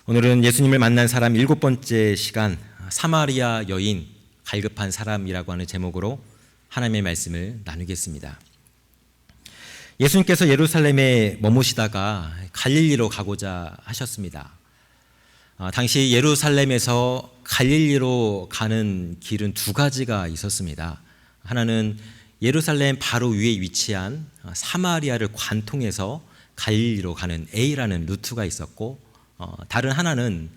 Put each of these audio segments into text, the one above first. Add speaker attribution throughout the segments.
Speaker 1: 오늘은 예수님을 만난 사람 7번째 시간, 사마리아 여인 갈급한 사람이라고 하는 제목으로 하나님의 말씀을 나누겠습니다. 예수님께서 예루살렘에 머무시다가 갈릴리로 가고자 하셨습니다. 당시 예루살렘에서 갈릴리로 가는 길은 두 가지가 있었습니다. 하나는 예루살렘 바로 위에 위치한 사마리아를 관통해서 갈릴리로 가는 A라는 루트가 있었고, 다른 하나는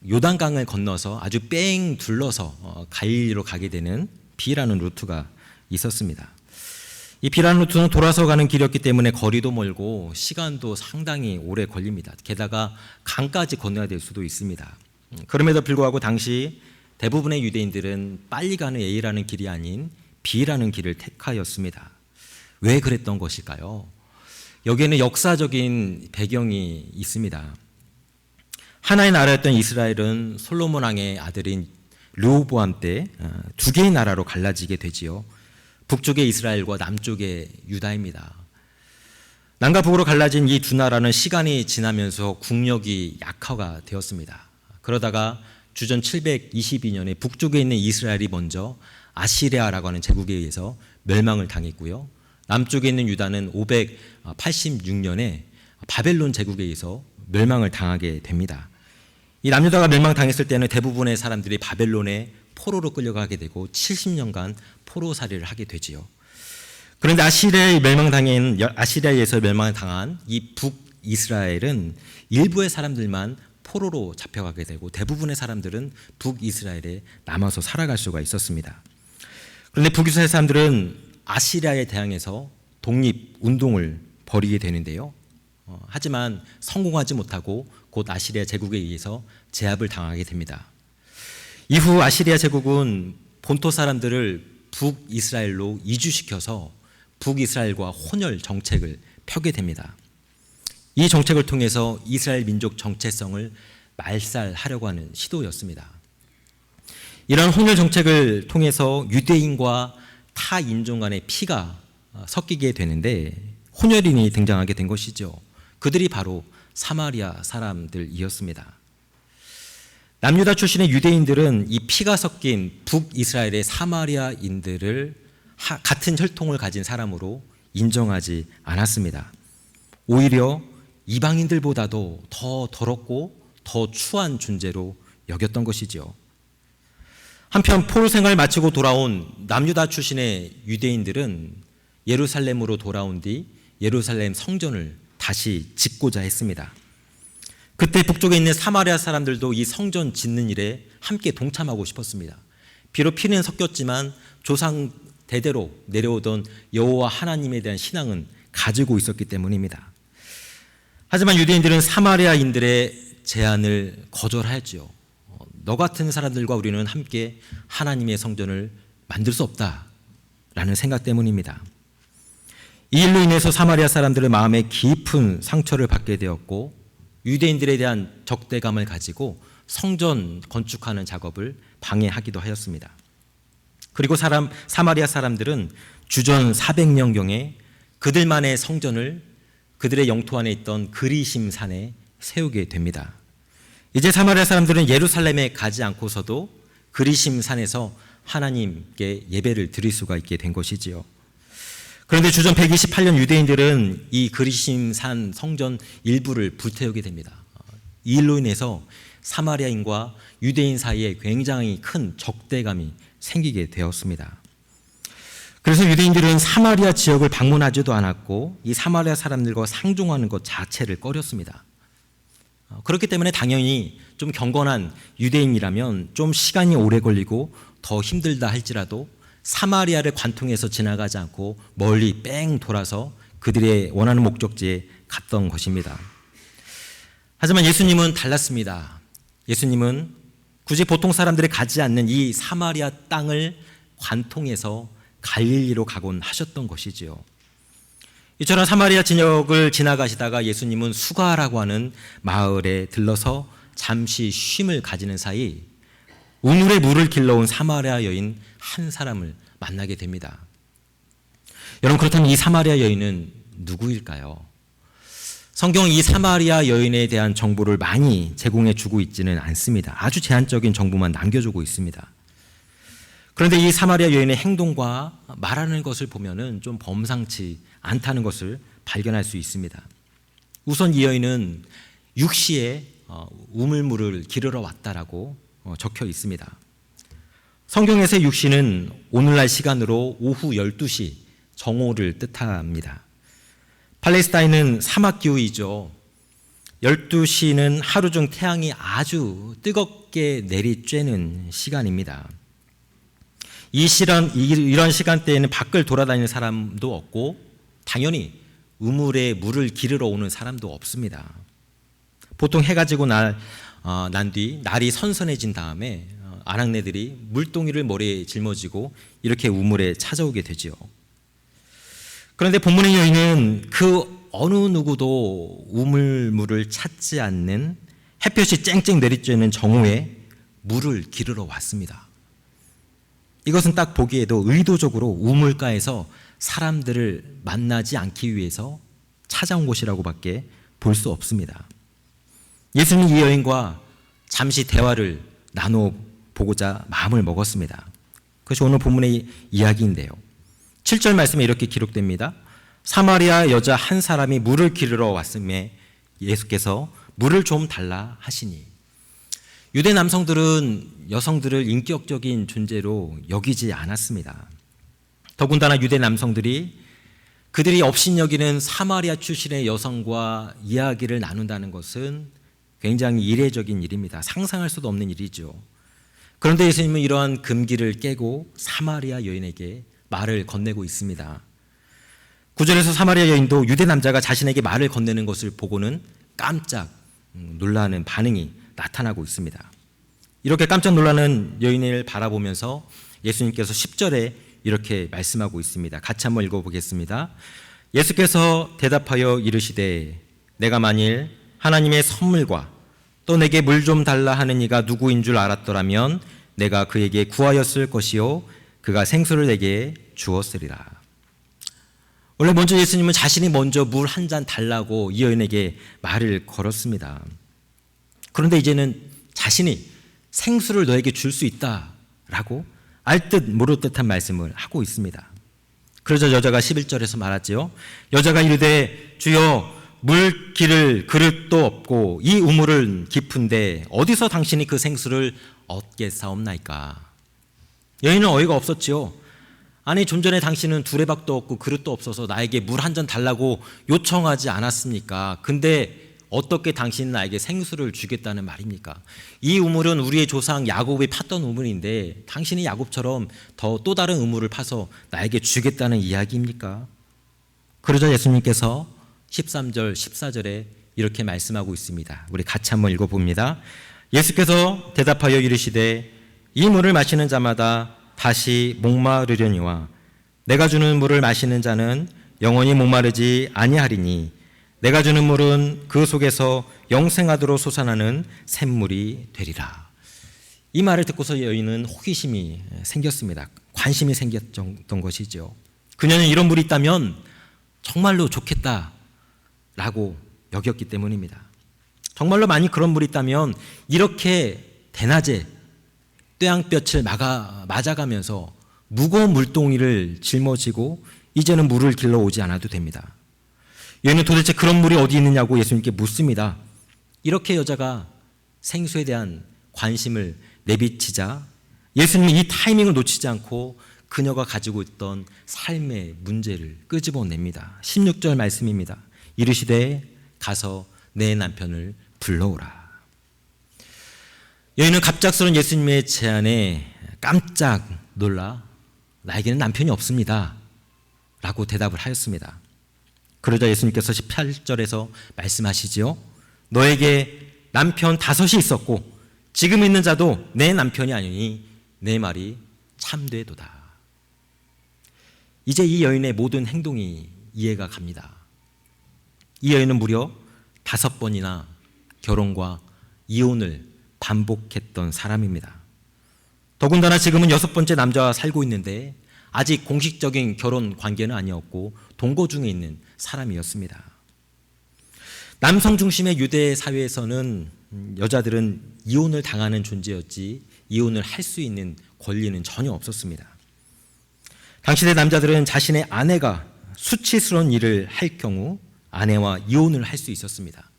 Speaker 1: 요단강을 건너서 아주 뺑 둘러서 갈릴리로 가게 되는 B라는 루트가 있었습니다. 이 B라는 루트는 돌아서 가는 길이었기 때문에 거리도 멀고 시간도 상당히 오래 걸립니다. 게다가 강까지 건너야 될 수도 있습니다. 그럼에도 불구하고 당시 대부분의 유대인들은 빨리 가는 A라는 길이 아닌 B라는 길을 택하였습니다. 왜 그랬던 것일까요? 여기에는 역사적인 배경이 있습니다. 하나의 나라였던 이스라엘은 솔로몬 왕의 아들인 르호보암 때 두 개의 나라로 갈라지게 되지요. 북쪽의 이스라엘과 남쪽의 유다입니다. 남과 북으로 갈라진 이 두 나라는 시간이 지나면서 국력이 약화가 되었습니다. 그러다가 주전 722년에 북쪽에 있는 이스라엘이 먼저 아시리아라고 하는 제국에 의해서 멸망을 당했고요. 남쪽에 있는 유다는 586년에 바벨론 제국에 의해서 멸망을 당하게 됩니다. 이 남유다가 멸망당했을 때는 대부분의 사람들이 바벨론에 포로로 끌려가게 되고 70년간 포로살이를 하게 되지요. 그런데 아시리아에서 멸망당한 이 북이스라엘은 일부의 사람들만 포로로 잡혀가게 되고 대부분의 사람들은 북이스라엘에 남아서 살아갈 수가 있었습니다. 그런데 북이스라엘 사람들은 아시리아에 대항해서 독립운동을 벌이게 되는데요. 하지만 성공하지 못하고 곧 아시리아 제국에 의해서 제압을 당하게 됩니다. 이후 아시리아 제국은 본토 사람들을 북이스라엘로 이주시켜서 북이스라엘과 혼혈 정책을 펴게 됩니다. 이 정책을 통해서 이스라엘 민족 정체성을 말살하려고 하는 시도였습니다. 이러한 혼혈 정책을 통해서 유대인과 타 인종 간의 피가 섞이게 되는데 혼혈인이 등장하게 된 것이죠. 그들이 바로 사마리아 사람들이었습니다. 남유다 출신의 유대인들은 이 피가 섞인 북이스라엘의 사마리아인들을 같은 혈통을 가진 사람으로 인정하지 않았습니다. 오히려 이방인들보다도 더 더럽고 더 추한 존재로 여겼던 것이죠. 한편 포로 생활을 마치고 돌아온 남유다 출신의 유대인들은 예루살렘으로 돌아온 뒤 예루살렘 성전을 다시 짓고자 했습니다. 그때 북쪽에 있는 사마리아 사람들도 이 성전 짓는 일에 함께 동참하고 싶었습니다. 비록 피는 섞였지만 조상 대대로 내려오던 여호와 하나님에 대한 신앙은 가지고 있었기 때문입니다. 하지만 유대인들은 사마리아인들의 제안을 거절하였지요. 너 같은 사람들과 우리는 함께 하나님의 성전을 만들 수 없다라는 생각 때문입니다. 이 일로 인해서 사마리아 사람들의 마음에 깊은 상처를 받게 되었고 유대인들에 대한 적대감을 가지고 성전 건축하는 작업을 방해하기도 하였습니다. 그리고 사마리아 사람들은 주전 400년경에 그들만의 성전을 그들의 영토 안에 있던 그리심 산에 세우게 됩니다. 이제 사마리아 사람들은 예루살렘에 가지 않고서도 그리심 산에서 하나님께 예배를 드릴 수가 있게 된 것이지요. 그런데 주전 128년 유대인들은 이 그리심 산 성전 일부를 불태우게 됩니다. 이 일로 인해서 사마리아인과 유대인 사이에 굉장히 큰 적대감이 생기게 되었습니다. 그래서 유대인들은 사마리아 지역을 방문하지도 않았고 이 사마리아 사람들과 상종하는 것 자체를 꺼렸습니다. 그렇기 때문에 당연히 좀 경건한 유대인이라면 좀 시간이 오래 걸리고 더 힘들다 할지라도 사마리아를 관통해서 지나가지 않고 멀리 뺑 돌아서 그들의 원하는 목적지에 갔던 것입니다. 하지만 예수님은 달랐습니다. 예수님은 굳이 보통 사람들이 가지 않는 이 사마리아 땅을 관통해서 갈릴리로 가곤 하셨던 것이지요. 이처럼 사마리아 지역을 지나가시다가 예수님은 수가라고 하는 마을에 들러서 잠시 쉼을 가지는 사이 우물에 물을 길러온 사마리아 여인 한 사람을 만나게 됩니다. 여러분, 그렇다면 이 사마리아 여인은 누구일까요? 성경은 이 사마리아 여인에 대한 정보를 많이 제공해 주고 있지는 않습니다. 아주 제한적인 정보만 남겨주고 있습니다. 그런데 이 사마리아 여인의 행동과 말하는 것을 보면은 좀 범상치 않다는 것을 발견할 수 있습니다. 우선 이 여인은 육시에 우물물을 기르러 왔다라고 적혀 있습니다. 성경에서의 육시는 오늘날 시간으로 오후 12시 정오를 뜻합니다. 팔레스타인은 사막 기후이죠. 12시는 하루 중 태양이 아주 뜨겁게 내리쬐는 시간입니다. 이런 시간대에는 밖을 돌아다니는 사람도 없고 당연히 우물에 물을 기르러 오는 사람도 없습니다. 보통 해가 지고 난 뒤 날이 선선해진 다음에 아낙네들이 물동이를 머리에 짊어지고 이렇게 우물에 찾아오게 되죠. 그런데 본문의 여인은 그 어느 누구도 우물물을 찾지 않는 햇볕이 쨍쨍 내리쬐는 정오에 물을 기르러 왔습니다. 이것은 딱 보기에도 의도적으로 우물가에서 사람들을 만나지 않기 위해서 찾아온 곳이라고밖에 볼 수 없습니다. 예수님이 이 여인과 잠시 대화를 나눠보고자 마음을 먹었습니다. 그것이 오늘 본문의 이야기인데요. 7절 말씀에 이렇게 기록됩니다. 사마리아 여자 한 사람이 물을 기르러 왔음에 예수께서 물을 좀 달라 하시니. 유대 남성들은 여성들을 인격적인 존재로 여기지 않았습니다. 더군다나 유대 남성들이 그들이 업신여기는 사마리아 출신의 여성과 이야기를 나눈다는 것은 굉장히 이례적인 일입니다. 상상할 수도 없는 일이죠. 그런데 예수님은 이러한 금기를 깨고 사마리아 여인에게 말을 건네고 있습니다. 9절에서 사마리아 여인도 유대 남자가 자신에게 말을 건네는 것을 보고는 깜짝 놀라는 반응이 나타나고 있습니다. 이렇게 깜짝 놀라는 여인을 바라보면서 예수님께서 10절에 이렇게 말씀하고 있습니다. 같이 한번 읽어보겠습니다. 예수께서 대답하여 이르시되 내가 만일 하나님의 선물과 또 내게 물 좀 달라 하는 이가 누구인 줄 알았더라면 내가 그에게 구하였을 것이요 그가 생수를 내게 주었으리라. 원래 먼저 예수님은 자신이 먼저 물 한 잔 달라고 이 여인에게 말을 걸었습니다. 그런데 이제는 자신이 생수를 너에게 줄 수 있다라고 알듯 모를 듯한 말씀을 하고 있습니다. 그러자 여자가 11절에서 말하지요. 여자가 이르되 주여 물 기를 그릇도 없고 이 우물은 깊은데 어디서 당신이 그 생수를 얻겠사옵나이까. 여인은 어이가 없었지요. 아니 좀 전에 당신은 두레박도 없고 그릇도 없어서 나에게 물 한 잔 달라고 요청하지 않았습니까? 근데 어떻게 당신은 나에게 생수를 주겠다는 말입니까? 이 우물은 우리의 조상 야곱이 팠던 우물인데 당신이 야곱처럼 또 다른 우물을 파서 나에게 주겠다는 이야기입니까? 그러자 예수님께서 13절, 14절에 이렇게 말씀하고 있습니다. 우리 같이 한번 읽어봅니다. 예수께서 대답하여 이르시되 이 물을 마시는 자마다 다시 목마르려니와 내가 주는 물을 마시는 자는 영원히 목마르지 아니하리니 내가 주는 물은 그 속에서 영생하도록 솟아나는 샘물이 되리라. 이 말을 듣고서 여인은 호기심이 생겼습니다. 관심이 생겼던 것이죠. 그녀는 이런 물이 있다면 정말로 좋겠다라고 여겼기 때문입니다. 정말로 만약 그런 물이 있다면 이렇게 대낮에 뙤양볕을 맞아가면서 무거운 물동이를 짊어지고 이제는 물을 길러 오지 않아도 됩니다. 여인은 도대체 그런 물이 어디 있느냐고 예수님께 묻습니다. 이렇게 여자가 생수에 대한 관심을 내비치자 예수님이 이 타이밍을 놓치지 않고 그녀가 가지고 있던 삶의 문제를 끄집어냅니다. 16절 말씀입니다. 이르시되 가서 내 남편을 불러오라. 여인은 갑작스러운 예수님의 제안에 깜짝 놀라 나에게는 남편이 없습니다 라고 대답을 하였습니다. 그러자 예수님께서 18절에서 말씀하시지요. 너에게 남편 5이 있었고 지금 있는 자도 내 남편이 아니니 내 말이 참되도다. 이제 이 여인의 모든 행동이 이해가 갑니다. 이 여인은 무려 5번이나 결혼과 이혼을 반복했던 사람입니다. 더군다나 지금은 6번째 남자와 살고 있는데 아직 공식적인 결혼 관계는 아니었고 동거 중에 있는 사람이었습니다. 남성 중심의 유대 사회에서는 여자들은 이혼을 당하는 존재였지 이혼을 할 수 있는 권리는 전혀 없었습니다. 당시의 남자들은 자신의 아내가 수치스러운 일을 할 경우 아내와 이혼을 할 수 있었습니다.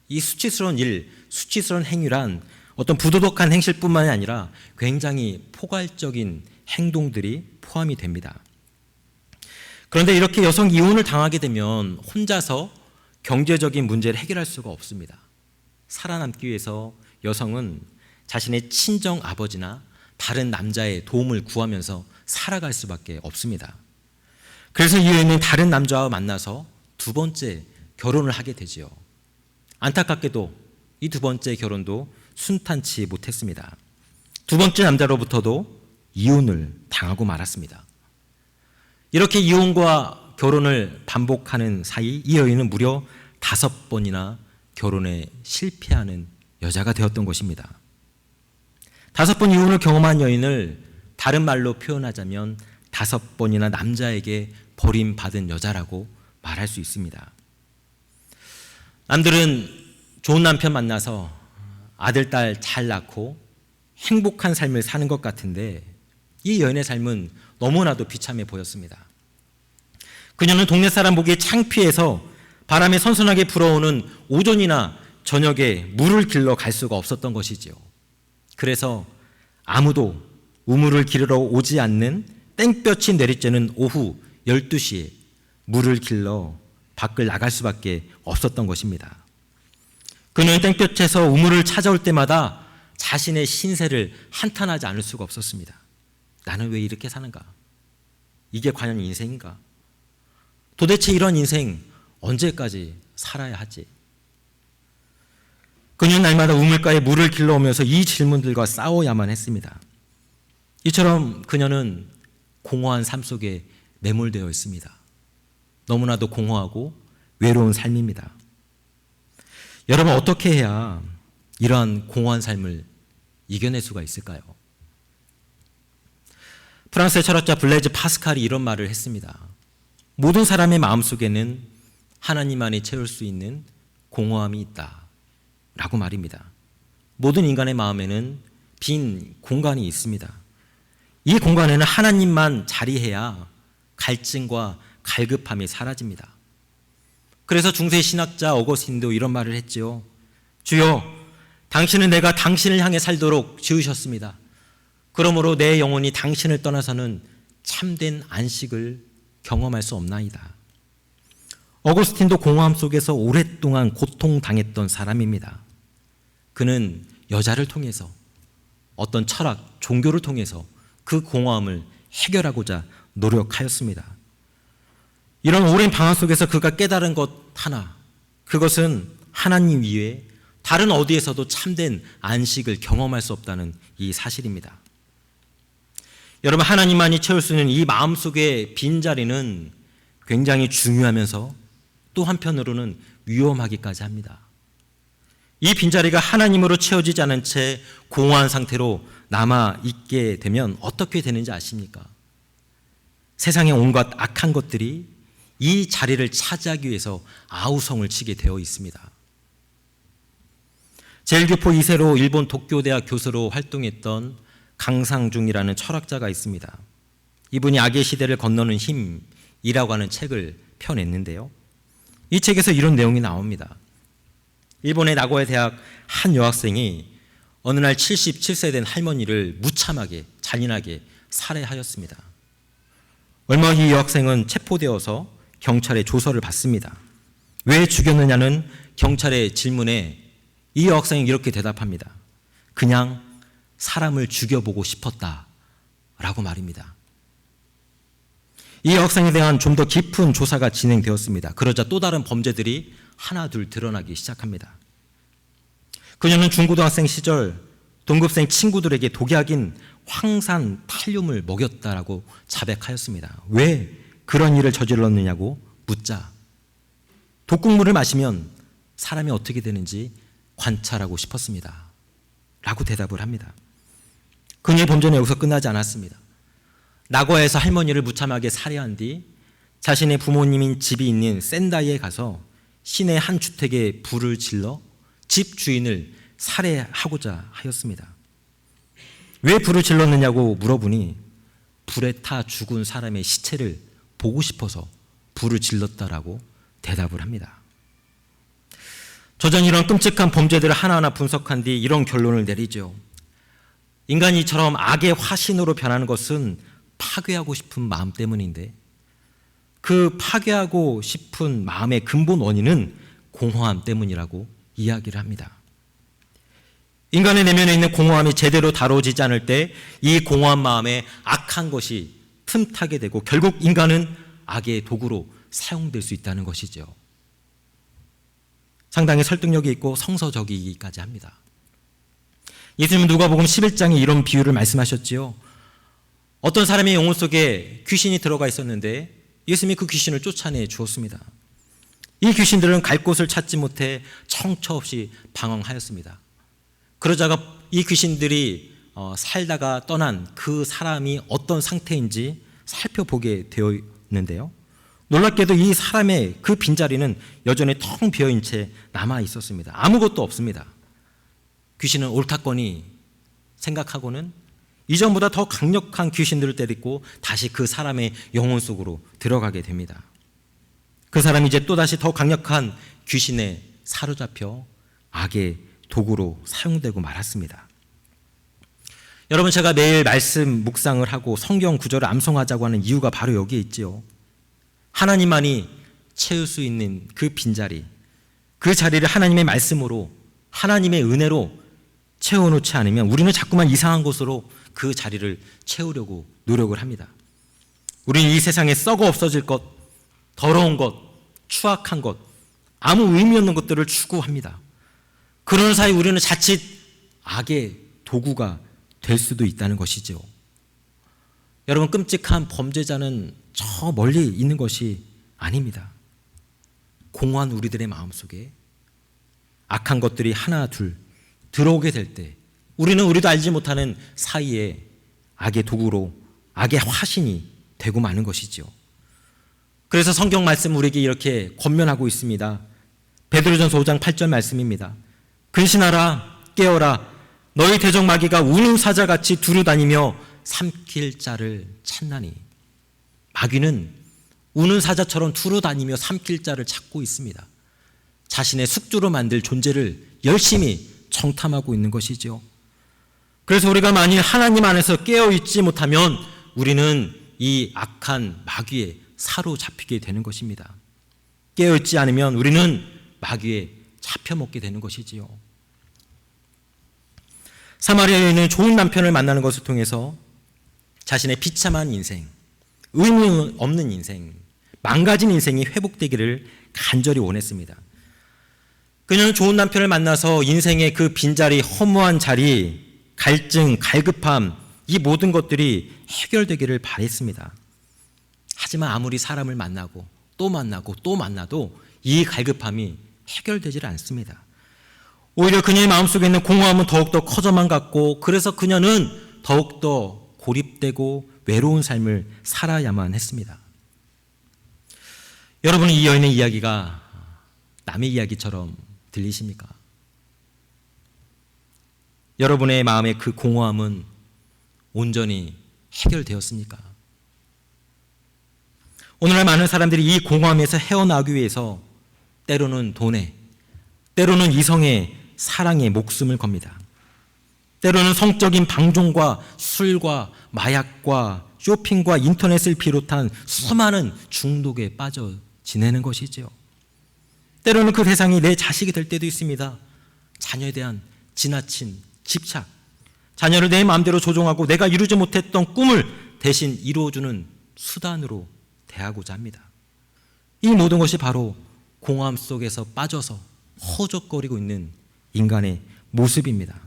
Speaker 1: 이 수치스러운 일, 수치스러운 행위란 어떤 부도덕한 행실뿐만이 아니라 굉장히 포괄적인 행동들이 포함이 됩니다. 그런데 이렇게 여성 이혼을 당하게 되면 혼자서 경제적인 문제를 해결할 수가 없습니다. 살아남기 위해서 여성은 자신의 친정 아버지나 다른 남자의 도움을 구하면서 살아갈 수밖에 없습니다. 그래서 이 여인은 다른 남자와 만나서 두 번째 결혼을 하게 되지요. 안타깝게도 이 두 번째 결혼도 순탄치 못했습니다. 두 번째 남자로부터도 이혼을 당하고 말았습니다. 이렇게 이혼과 결혼을 반복하는 사이 이 여인은 무려 5번이나 결혼에 실패하는 여자가 되었던 것입니다. 5번 이혼을 경험한 여인을 다른 말로 표현하자면 5번이나 남자에게 버림받은 여자라고 말할 수 있습니다. 남들은 좋은 남편 만나서 아들, 딸 잘 낳고 행복한 삶을 사는 것 같은데 이 여인의 삶은 너무나도 비참해 보였습니다. 그녀는 동네 사람 보기에 창피해서 바람에 선선하게 불어오는 오전이나 저녁에 물을 길러 갈 수가 없었던 것이지요. 그래서 아무도 우물을 기르러 오지 않는 땡볕이 내리쬐는 오후 12시에 물을 길러 밖을 나갈 수밖에 없었던 것입니다. 그는 땡볕에서 우물을 찾아올 때마다 자신의 신세를 한탄하지 않을 수가 없었습니다. 나는 왜 이렇게 사는가? 이게 과연 인생인가? 도대체 이런 인생 언제까지 살아야 하지? 그녀는 날마다 우물가에 물을 길러오면서 이 질문들과 싸워야만 했습니다. 이처럼 그녀는 공허한 삶 속에 매몰되어 있습니다. 너무나도 공허하고 외로운 삶입니다. 여러분, 어떻게 해야 이러한 공허한 삶을 이겨낼 수가 있을까요? 프랑스의 철학자 블레즈 파스칼이 이런 말을 했습니다. 모든 사람의 마음속에는 하나님만이 채울 수 있는 공허함이 있다 라고 말입니다. 모든 인간의 마음에는 빈 공간이 있습니다. 이 공간에는 하나님만 자리해야 갈증과 갈급함이 사라집니다. 그래서 중세 신학자 어거스틴도 이런 말을 했지요. 주여, 당신은 내가 당신을 향해 살도록 지으셨습니다. 그러므로 내 영혼이 당신을 떠나서는 참된 안식을 경험할 수 없나이다. 어거스틴도 공허함 속에서 오랫동안 고통당했던 사람입니다. 그는 여자를 통해서 어떤 철학, 종교를 통해서 그 공허함을 해결하고자 노력하였습니다. 이런 오랜 방황 속에서 그가 깨달은 것 하나, 그것은 하나님 이외에 다른 어디에서도 참된 안식을 경험할 수 없다는 이 사실입니다. 여러분, 하나님만이 채울 수 있는 이 마음속의 빈자리는 굉장히 중요하면서 또 한편으로는 위험하기까지 합니다. 이 빈자리가 하나님으로 채워지지 않은 채 공허한 상태로 남아있게 되면 어떻게 되는지 아십니까? 세상의 온갖 악한 것들이 이 자리를 차지하기 위해서 아우성을 치게 되어 있습니다. 제일교포 2세로 일본 도쿄대학 교수로 활동했던 강상중이라는 철학자가 있습니다. 이분이 악의 시대를 건너는 힘이라고 하는 책을 펴냈는데요. 이 책에서 이런 내용이 나옵니다. 일본의 나고야 대학 한 여학생이 어느 날 77세 된 할머니를 무참하게 잔인하게 살해하였습니다. 얼마 후 이 여학생은 체포되어서 경찰에 조서를 받습니다. 왜 죽였느냐는 경찰의 질문에 이 여학생이 이렇게 대답합니다. 그냥 사람을 죽여보고 싶었다라고 말입니다. 이 여학생에 대한 좀 더 깊은 조사가 진행되었습니다. 그러자 또 다른 범죄들이 하나둘 드러나기 시작합니다. 그녀는 중고등학생 시절 동급생 친구들에게 독약인 황산탈륨을 먹였다라고 자백하였습니다. 왜 그런 일을 저질렀느냐고 묻자 독극물을 마시면 사람이 어떻게 되는지 관찰하고 싶었습니다 라고 대답을 합니다. 그녀의 범죄는 여기서 끝나지 않았습니다. 나고야에서 할머니를 무참하게 살해한 뒤 자신의 부모님인 집이 있는 센다이에 가서 시내 한 주택에 불을 질러 집 주인을 살해하고자 하였습니다. 왜 불을 질렀느냐고 물어보니 불에 타 죽은 사람의 시체를 보고 싶어서 불을 질렀다라고 대답을 합니다. 저자는 이런 끔찍한 범죄들을 하나하나 분석한 뒤 이런 결론을 내리죠. 인간이 이처럼 악의 화신으로 변하는 것은 파괴하고 싶은 마음 때문인데, 그 파괴하고 싶은 마음의 근본 원인은 공허함 때문이라고 이야기를 합니다. 인간의 내면에 있는 공허함이 제대로 다뤄지지 않을 때 이 공허한 마음에 악한 것이 틈타게 되고 결국 인간은 악의 도구로 사용될 수 있다는 것이죠. 상당히 설득력이 있고 성서적이기까지 합니다. 예수님은 누가복음 11장에 이런 비유를 말씀하셨지요. 어떤 사람의 영혼 속에 귀신이 들어가 있었는데 예수님이 그 귀신을 쫓아내 주었습니다. 이 귀신들은 갈 곳을 찾지 못해 청처 없이 방황하였습니다. 그러자가 이 귀신들이 살다가 떠난 그 사람이 어떤 상태인지 살펴보게 되어 있는데요. 놀랍게도 이 사람의 그 빈자리는 여전히 텅 비어있는 채 남아 있었습니다. 아무것도 없습니다. 귀신은 옳다거니 생각하고는 이전보다 더 강력한 귀신들을 때리고 다시 그 사람의 영혼 속으로 들어가게 됩니다. 그 사람이 이제 또다시 더 강력한 귀신에 사로잡혀 악의 도구로 사용되고 말았습니다. 여러분, 제가 매일 말씀 묵상을 하고 성경 구절을 암송하자고 하는 이유가 바로 여기에 있지요. 하나님만이 채울 수 있는 그 빈자리, 그 자리를 하나님의 말씀으로, 하나님의 은혜로 채워놓지 않으면 우리는 자꾸만 이상한 것으로 그 자리를 채우려고 노력을 합니다. 우리는 이 세상에 썩어 없어질 것, 더러운 것, 추악한 것, 아무 의미 없는 것들을 추구합니다. 그러는 사이 우리는 자칫 악의 도구가 될 수도 있다는 것이죠. 여러분, 끔찍한 범죄자는 저 멀리 있는 것이 아닙니다. 공허한 우리들의 마음속에 악한 것들이 하나 둘 들어오게 될 때 우리는 우리도 알지 못하는 사이에 악의 도구로 악의 화신이 되고 마는 것이죠. 그래서 성경 말씀 우리에게 이렇게 권면하고 있습니다. 베드로전서 5장 8절 말씀입니다. 근신하라, 깨어라, 너희 대적 마귀가 우는 사자같이 두루다니며 삼킬 자를 찾나니. 마귀는 우는 사자처럼 두루다니며 삼킬 자를 찾고 있습니다. 자신의 숙주로 만들 존재를 열심히 청탐하고 있는 것이죠. 그래서 우리가 만일 하나님 안에서 깨어있지 못하면 우리는 이 악한 마귀에 사로잡히게 되는 것입니다. 깨어있지 않으면 우리는 마귀에 잡혀먹게 되는 것이지요. 사마리아 여인은 좋은 남편을 만나는 것을 통해서 자신의 비참한 인생, 의미 없는 인생, 망가진 인생이 회복되기를 간절히 원했습니다. 그녀는 좋은 남편을 만나서 인생의 그 빈자리, 허무한 자리, 갈증, 갈급함, 이 모든 것들이 해결되기를 바랬습니다. 하지만 아무리 사람을 만나고 또 만나고 또 만나도 이 갈급함이 해결되질 않습니다. 오히려 그녀의 마음속에 있는 공허함은 더욱더 커져만 갔고, 그래서 그녀는 더욱더 고립되고 외로운 삶을 살아야만 했습니다. 여러분은 이 여인의 이야기가 남의 이야기처럼 들리십니까? 여러분의 마음의 그 공허함은 온전히 해결되었습니까? 오늘날 많은 사람들이 이 공허함에서 헤어나오기 위해서 때로는 돈에, 때로는 이성의 사랑에 목숨을 겁니다. 때로는 성적인 방종과 술과 마약과 쇼핑과 인터넷을 비롯한 수많은 중독에 빠져 지내는 것이죠. 때로는 그 대상이 내 자식이 될 때도 있습니다. 자녀에 대한 지나친 집착, 자녀를 내 마음대로 조종하고 내가 이루지 못했던 꿈을 대신 이루어주는 수단으로 대하고자 합니다. 이 모든 것이 바로 공허함 속에서 빠져서 허적거리고 있는 인간의 모습입니다.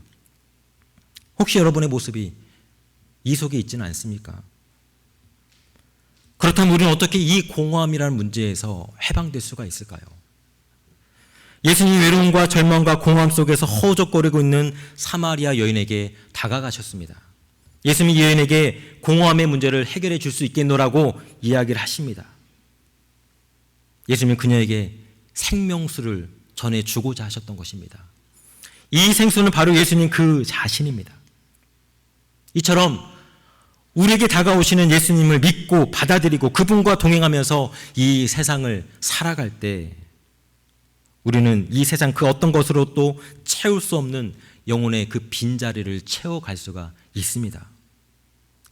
Speaker 1: 혹시 여러분의 모습이 이 속에 있지는 않습니까? 그렇다면 우리는 어떻게 이 공허함이라는 문제에서 해방될 수가 있을까요? 예수님이 외로움과 절망과 공허함 속에서 허우적거리고 있는 사마리아 여인에게 다가가셨습니다. 예수님이 이 여인에게 공허함의 문제를 해결해 줄 수 있겠노라고 이야기를 하십니다. 예수님은 그녀에게 생명수를 전해주고자 하셨던 것입니다. 이 생수는 바로 예수님 그 자신입니다. 이처럼 우리에게 다가오시는 예수님을 믿고 받아들이고 그분과 동행하면서 이 세상을 살아갈 때 우리는 이 세상 그 어떤 것으로 또 채울 수 없는 영혼의 그 빈자리를 채워갈 수가 있습니다.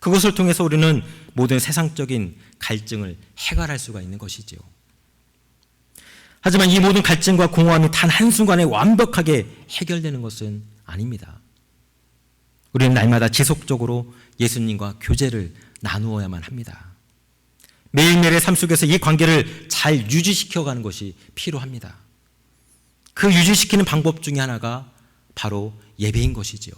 Speaker 1: 그것을 통해서 우리는 모든 세상적인 갈증을 해결할 수가 있는 것이지요. 하지만 이 모든 갈증과 공허함이 단 한순간에 완벽하게 해결되는 것은 아닙니다. 우리는 날마다 지속적으로 예수님과 교제를 나누어야만 합니다. 매일매일의 삶 속에서 이 관계를 잘 유지시켜가는 것이 필요합니다. 그 유지시키는 방법 중에 하나가 바로 예배인 것이지요.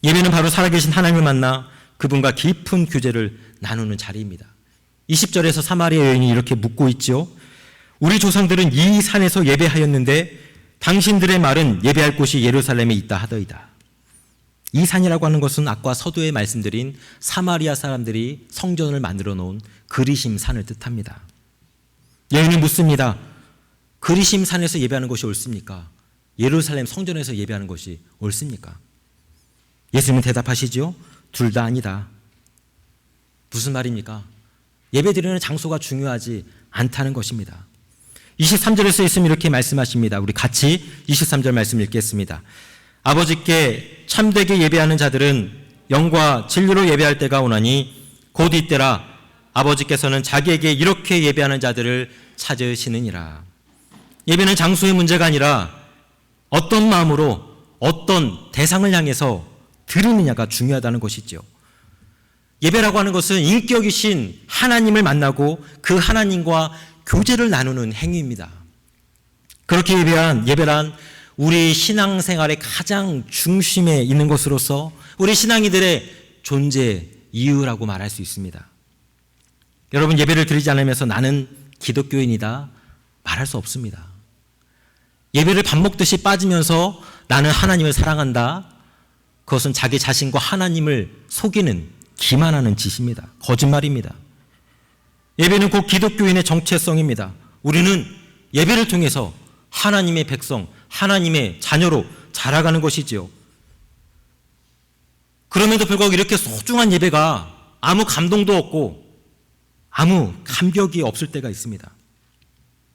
Speaker 1: 예배는 바로 살아계신 하나님을 만나 그분과 깊은 교제를 나누는 자리입니다. 20절에서 사마리아 여인이 이렇게 묻고 있지요. 우리 조상들은 이 산에서 예배하였는데 당신들의 말은 예배할 곳이 예루살렘에 있다 하더이다. 이 산이라고 하는 것은 아까 서두에 말씀드린 사마리아 사람들이 성전을 만들어 놓은 그리심 산을 뜻합니다. 여인은 묻습니다. 그리심 산에서 예배하는 것이 옳습니까? 예루살렘 성전에서 예배하는 것이 옳습니까? 예수님은 대답하시죠. 둘 다 아니다. 무슨 말입니까? 예배드리는 장소가 중요하지 않다는 것입니다. 23절에서 예수님이 이렇게 말씀하십니다. 우리 같이 23절 말씀 읽겠습니다. 아버지께 참되게 예배하는 자들은 영과 진리로 예배할 때가 오나니 곧 이때라 아버지께서는 자기에게 이렇게 예배하는 자들을 찾으시느니라. 예배는 장소의 문제가 아니라 어떤 마음으로 어떤 대상을 향해서 드리느냐가 중요하다는 것이죠. 예배라고 하는 것은 인격이신 하나님을 만나고 그 하나님과 교제를 나누는 행위입니다. 그렇게 예배란 우리 신앙생활의 가장 중심에 있는 것으로서 우리 신앙이들의 존재 이유라고 말할 수 있습니다. 여러분, 예배를 드리지 않으면서 나는 기독교인이다 말할 수 없습니다. 예배를 밥 먹듯이 빠지면서 나는 하나님을 사랑한다, 그것은 자기 자신과 하나님을 속이는 기만하는 짓입니다. 거짓말입니다. 예배는 곧 기독교인의 정체성입니다. 우리는 예배를 통해서 하나님의 백성, 하나님의 자녀로 자라가는 것이지요. 그럼에도 불구하고 이렇게 소중한 예배가 아무 감동도 없고 아무 감격이 없을 때가 있습니다.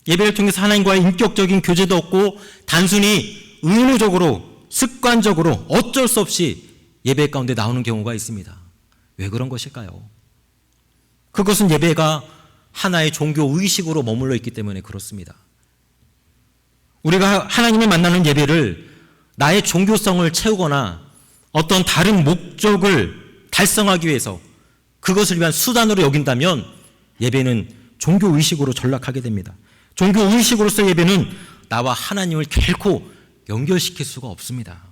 Speaker 1: 예배를 통해서 하나님과의 인격적인 교제도 없고 단순히 의무적으로 습관적으로 어쩔 수 없이 예배 가운데 나오는 경우가 있습니다. 왜 그런 것일까요? 그것은 예배가 하나의 종교 의식으로 머물러 있기 때문에 그렇습니다. 우리가 하나님을 만나는 예배를 나의 종교성을 채우거나 어떤 다른 목적을 달성하기 위해서 그것을 위한 수단으로 여긴다면 예배는 종교 의식으로 전락하게 됩니다. 종교 의식으로서 예배는 나와 하나님을 결코 연결시킬 수가 없습니다.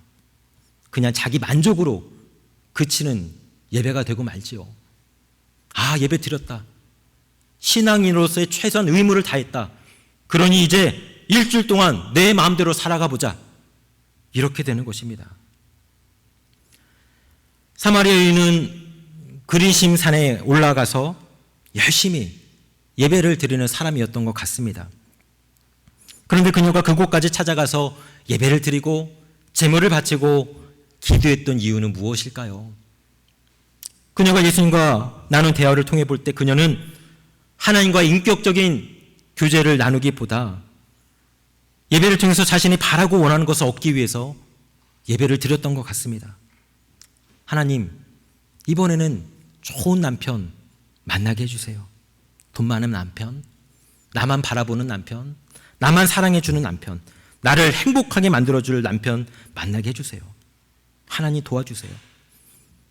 Speaker 1: 그냥 자기 만족으로 그치는 예배가 되고 말지요. 아, 예배 드렸다. 신앙인으로서의 최소한 의무를 다했다. 그러니 이제 일주일 동안 내 마음대로 살아가 보자. 이렇게 되는 것입니다. 사마리아 여인은 그리심 산에 올라가서 열심히 예배를 드리는 사람이었던 것 같습니다. 그런데 그녀가 그곳까지 찾아가서 예배를 드리고 제물을 바치고 기도했던 이유는 무엇일까요? 그녀가 예수님과 나눈 대화를 통해 볼 때 그녀는 하나님과 인격적인 교제를 나누기보다 예배를 통해서 자신이 바라고 원하는 것을 얻기 위해서 예배를 드렸던 것 같습니다. 하나님, 이번에는 좋은 남편 만나게 해주세요. 돈 많은 남편, 나만 바라보는 남편, 나만 사랑해주는 남편, 나를 행복하게 만들어줄 남편 만나게 해주세요. 하나님 도와주세요.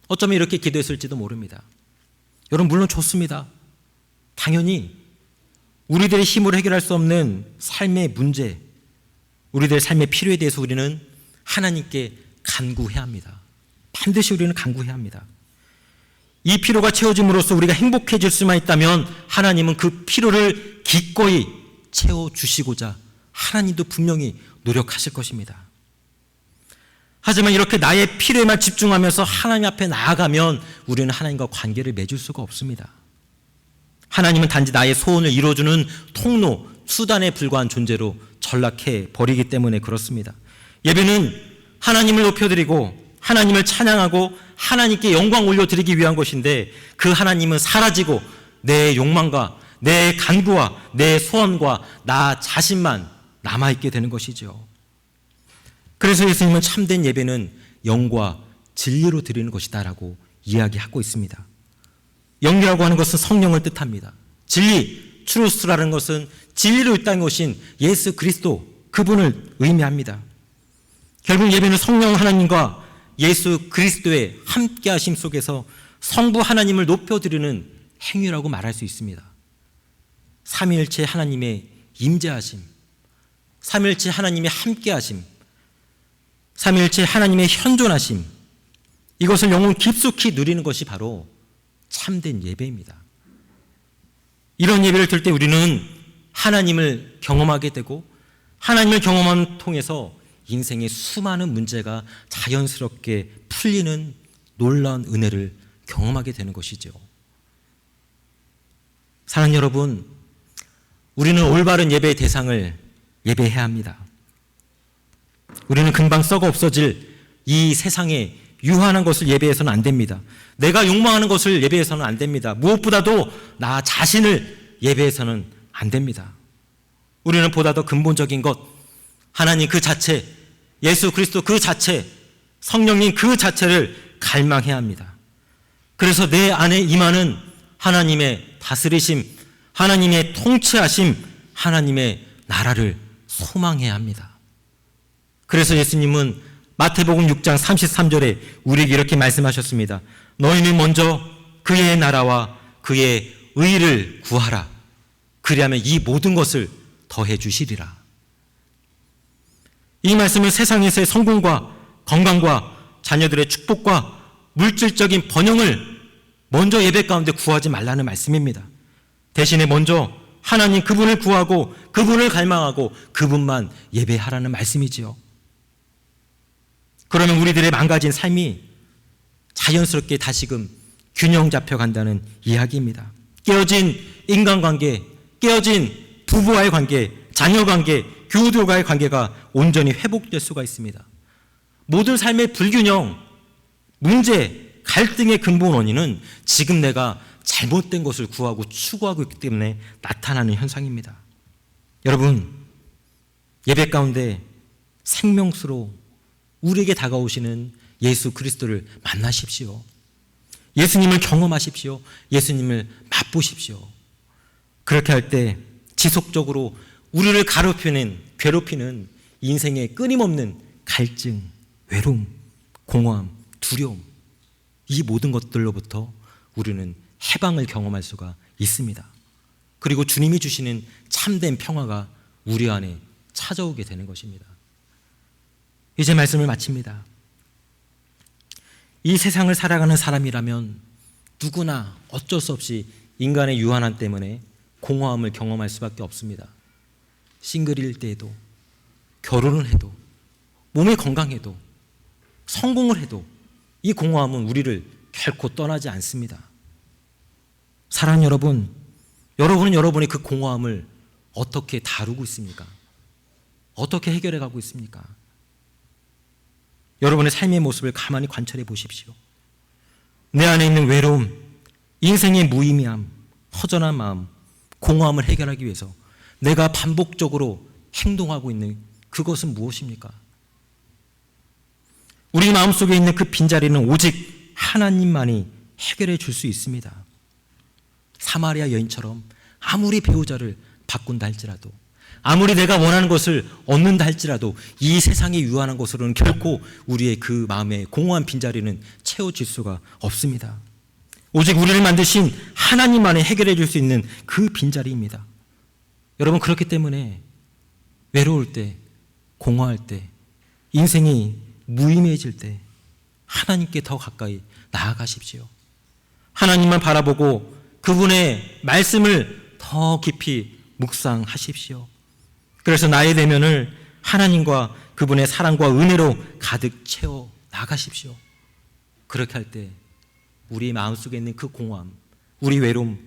Speaker 1: 어쩌면 이렇게 기도했을지도 모릅니다. 여러분, 물론 좋습니다. 당연히 우리들의 힘으로 해결할 수 없는 삶의 문제, 우리들의 삶의 필요에 대해서 우리는 하나님께 간구해야 합니다. 반드시 우리는 간구해야 합니다. 이 필요가 채워짐으로써 우리가 행복해질 수만 있다면 하나님은 그 필요를 기꺼이 채워주시고자 하나님도 분명히 노력하실 것입니다. 하지만 이렇게 나의 필요에만 집중하면서 하나님 앞에 나아가면 우리는 하나님과 관계를 맺을 수가 없습니다. 하나님은 단지 나의 소원을 이루어주는 통로, 수단에 불과한 존재로 전락해 버리기 때문에 그렇습니다. 예배는 하나님을 높여드리고 하나님을 찬양하고 하나님께 영광 올려드리기 위한 것인데, 그 하나님은 사라지고 내 욕망과 내 간구와 내 소원과 나 자신만 남아있게 되는 것이죠. 그래서 예수님은 참된 예배는 영과 진리로 드리는 것이다 라고 이야기하고 있습니다. 영이라고 하는 것은 성령을 뜻합니다. 진리, 트루스라는 것은 진리로 이 땅에 오신 예수 그리스도, 그분을 의미합니다. 결국 예배는 성령 하나님과 예수 그리스도의 함께하심 속에서 성부 하나님을 높여드리는 행위라고 말할 수 있습니다. 삼위일체 하나님의 임재하심, 삼위일체 하나님의 함께하심, 삼위일체 하나님의 현존하심, 이것을 영혼 깊숙이 누리는 것이 바로 참된 예배입니다. 이런 예배를 들 때 우리는 하나님을 경험하게 되고, 하나님을 경험함을 통해서 인생의 수많은 문제가 자연스럽게 풀리는 놀라운 은혜를 경험하게 되는 것이죠. 사랑하는 여러분, 우리는 올바른 예배의 대상을 예배해야 합니다. 우리는 금방 썩어 없어질 이 세상에 유한한 것을 예배해서는 안 됩니다. 내가 욕망하는 것을 예배해서는 안 됩니다. 무엇보다도 나 자신을 예배해서는 안 됩니다. 우리는 보다 더 근본적인 것, 하나님 그 자체, 예수 그리스도 그 자체, 성령님 그 자체를 갈망해야 합니다. 그래서 내 안에 임하는 하나님의 다스리심, 하나님의 통치하심, 하나님의 나라를 소망해야 합니다. 그래서 예수님은 마태복음 6장 33절에 우리에게 이렇게 말씀하셨습니다. 너희는 먼저 그의 나라와 그의 의를 구하라. 그리하면 이 모든 것을 더해 주시리라. 이 말씀은 세상에서의 성공과 건강과 자녀들의 축복과 물질적인 번영을 먼저 예배 가운데 구하지 말라는 말씀입니다. 대신에 먼저 하나님 그분을 구하고 그분을 갈망하고 그분만 예배하라는 말씀이지요. 그러면 우리들의 망가진 삶이 자연스럽게 다시금 균형 잡혀간다는 이야기입니다. 깨어진 인간관계, 깨어진 부부와의 관계, 자녀관계, 교우들과의 관계가 온전히 회복될 수가 있습니다. 모든 삶의 불균형, 문제, 갈등의 근본 원인은 지금 내가 잘못된 것을 구하고 추구하고 있기 때문에 나타나는 현상입니다. 여러분, 예배 가운데 생명수로 우리에게 다가오시는 예수 그리스도를 만나십시오. 예수님을 경험하십시오. 예수님을 맛보십시오. 그렇게 할 때 지속적으로 우리를 괴롭히는 인생의 끊임없는 갈증, 외로움, 공허함, 두려움, 이 모든 것들로부터 우리는 해방을 경험할 수가 있습니다. 그리고 주님이 주시는 참된 평화가 우리 안에 찾아오게 되는 것입니다. 이제 말씀을 마칩니다. 이 세상을 살아가는 사람이라면 누구나 어쩔 수 없이 인간의 유한함 때문에 공허함을 경험할 수밖에 없습니다. 싱글일 때에도, 결혼을 해도, 몸이 건강해도, 성공을 해도 이 공허함은 우리를 결코 떠나지 않습니다. 사랑하는 여러분, 여러분은 여러분의 그 공허함을 어떻게 다루고 있습니까? 어떻게 해결해 가고 있습니까? 여러분의 삶의 모습을 가만히 관찰해 보십시오. 내 안에 있는 외로움, 인생의 무의미함, 허전한 마음, 공허함을 해결하기 위해서 내가 반복적으로 행동하고 있는 그것은 무엇입니까? 우리 마음속에 있는 그 빈자리는 오직 하나님만이 해결해 줄 수 있습니다. 사마리아 여인처럼 아무리 배우자를 바꾼다 할지라도, 아무리 내가 원하는 것을 얻는다 할지라도 이 세상에 유한한 것으로는 결코 우리의 그 마음의 공허한 빈자리는 채워질 수가 없습니다. 오직 우리를 만드신 하나님만이 해결해 줄 수 있는 그 빈자리입니다. 여러분, 그렇기 때문에 외로울 때, 공허할 때, 인생이 무의미해질 때 하나님께 더 가까이 나아가십시오. 하나님만 바라보고 그분의 말씀을 더 깊이 묵상하십시오. 그래서 나의 내면을 하나님과 그분의 사랑과 은혜로 가득 채워 나가십시오. 그렇게 할 때 우리 마음속에 있는 그 공허함, 우리 외로움,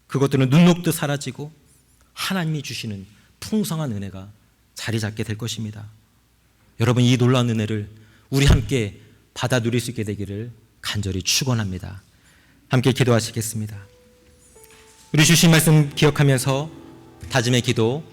Speaker 1: 그것들은 눈 녹듯 사라지고 하나님이 주시는 풍성한 은혜가 자리 잡게 될 것입니다. 여러분, 이 놀라운 은혜를 우리 함께 받아 누릴 수 있게 되기를 간절히 축원합니다. 함께 기도하시겠습니다. 우리 주신 말씀 기억하면서 다짐의 기도